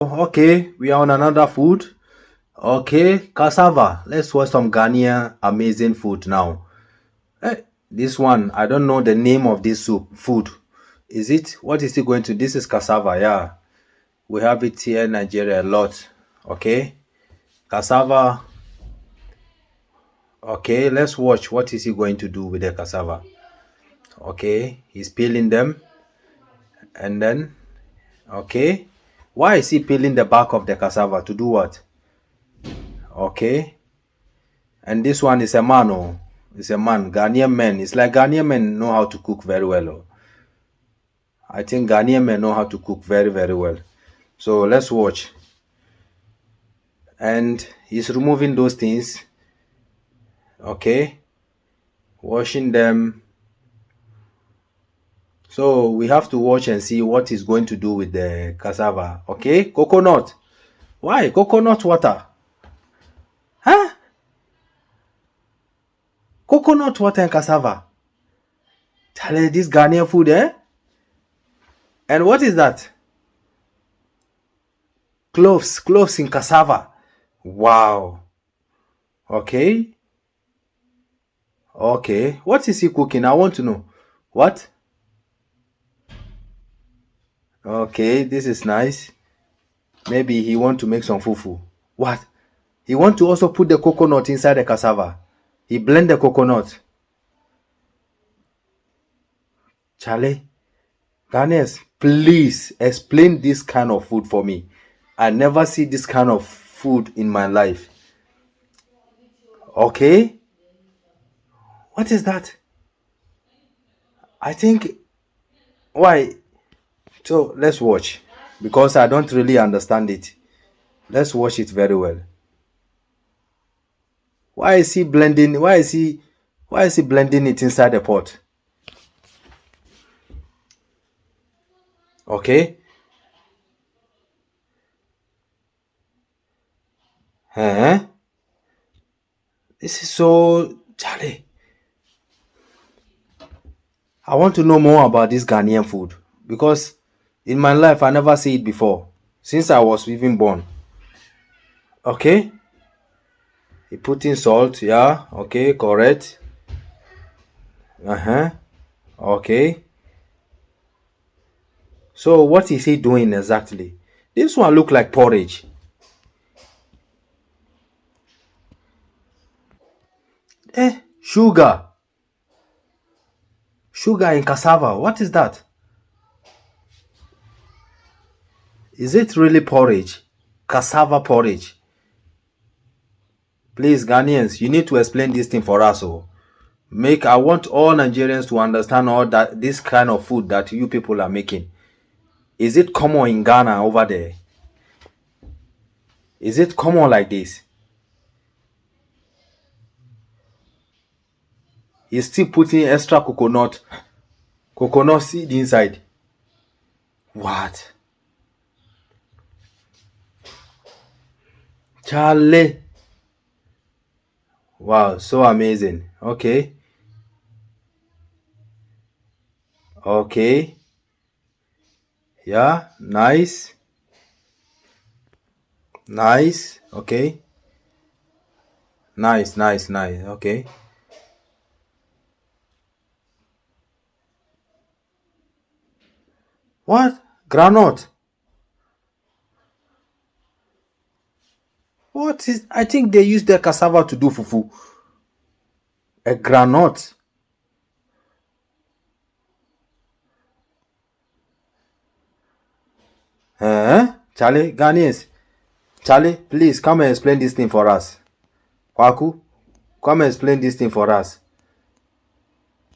Okay, we are on another food. Okay, cassava. Let's watch some Ghanaian amazing food now. This one, I don't know the name of this soup food. What is it going to? This is cassava, yeah. We have it here in Nigeria a lot. Okay, cassava. Okay, let's watch what is he going to do with the cassava. Okay, he's peeling them and then, okay. Why is he peeling the back of the cassava? To do what? Okay. And this one is a man, oh. It's a man. Ghanaian men. It's like Ghanaian men know how to cook very well. Oh. I think Ghanaian men know how to cook very, very well. So let's watch. And he's removing those things. Okay. Washing them. So we have to watch and see what he's going to do with the cassava. Okay. Coconut. Why? Coconut water. Huh? Coconut water and cassava. Charlie, this Ghanaian food, eh? And what is that? Cloves in cassava. Wow. Okay. Okay. What is he cooking? I want to know. What? Okay, this is nice. Maybe he want to make some fufu. What? He want to also put the coconut inside the cassava. He blend the coconut. Charlie, Ghanaians, please explain this kind of food for me. I never see this kind of food in my life. Okay. What is that? I think why? So let's watch because I don't really understand it. Let's watch it very well. Why is he blending? Why is he blending it inside the pot? Okay. Huh? This is so Charlie. I want to know more about this Ghanaian food because in my life I never see it before since I was even born. Okay. He put in salt, yeah. Okay, correct. Uh-huh. Okay. So what is he doing exactly? This one look like porridge. Sugar. Sugar in cassava. What is that? Is it really porridge? Cassava porridge. Please, Ghanaians, you need to explain this thing for us. Oh. I want all Nigerians to understand all that this kind of food that you people are making. Is it common in Ghana over there? Is it common like this? He's still putting extra coconut seed inside. What? Charlie. Wow, so amazing. Okay. Okay. Yeah, nice. Nice. Okay. Nice, nice, nice. Okay. What? Granite. What is I think they use their cassava to do fufu. A granite. Charlie, Ghanaians. Charlie, please come and explain this thing for us. Kwaku, come and explain this thing for us.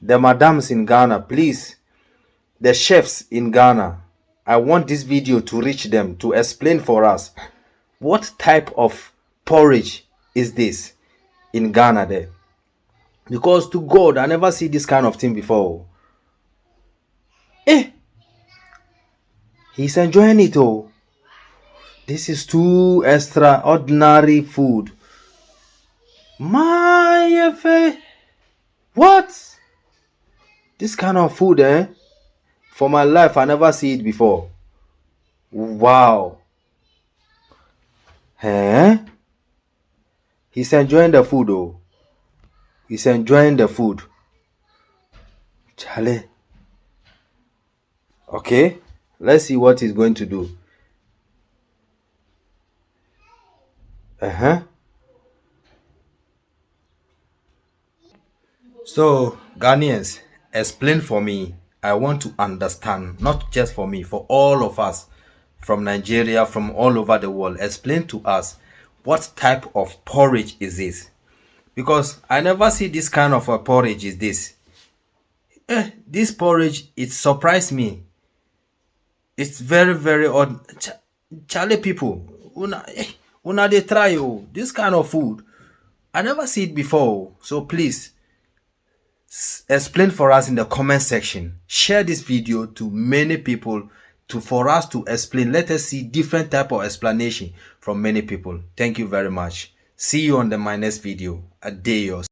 The madams in Ghana, please. The chefs in Ghana. I want this video to reach them to explain for us what type of porridge is this in Ghana there. Because to God, I never see this kind of thing before. Eh, he's enjoying it oh. This is too extraordinary food. My what? This kind of food, For my life, I never see it before. Wow. Eh? He's enjoying the food, oh. He's enjoying the food. Charlie. Okay, let's see what he's going to do. So, Ghanaians, explain for me. I want to understand, not just for me, for all of us from Nigeria, from all over the world. Explain to us what type of porridge is this? Because I never see this kind of a porridge is this. This porridge, it surprised me. It's very, very odd. Charlie people, una they try this kind of food. I never see it before. So please explain for us in the comment section. Share this video to many people for us to explain. Let us see different type of explanation from many people. Thank you very much. See you on my next video. A day or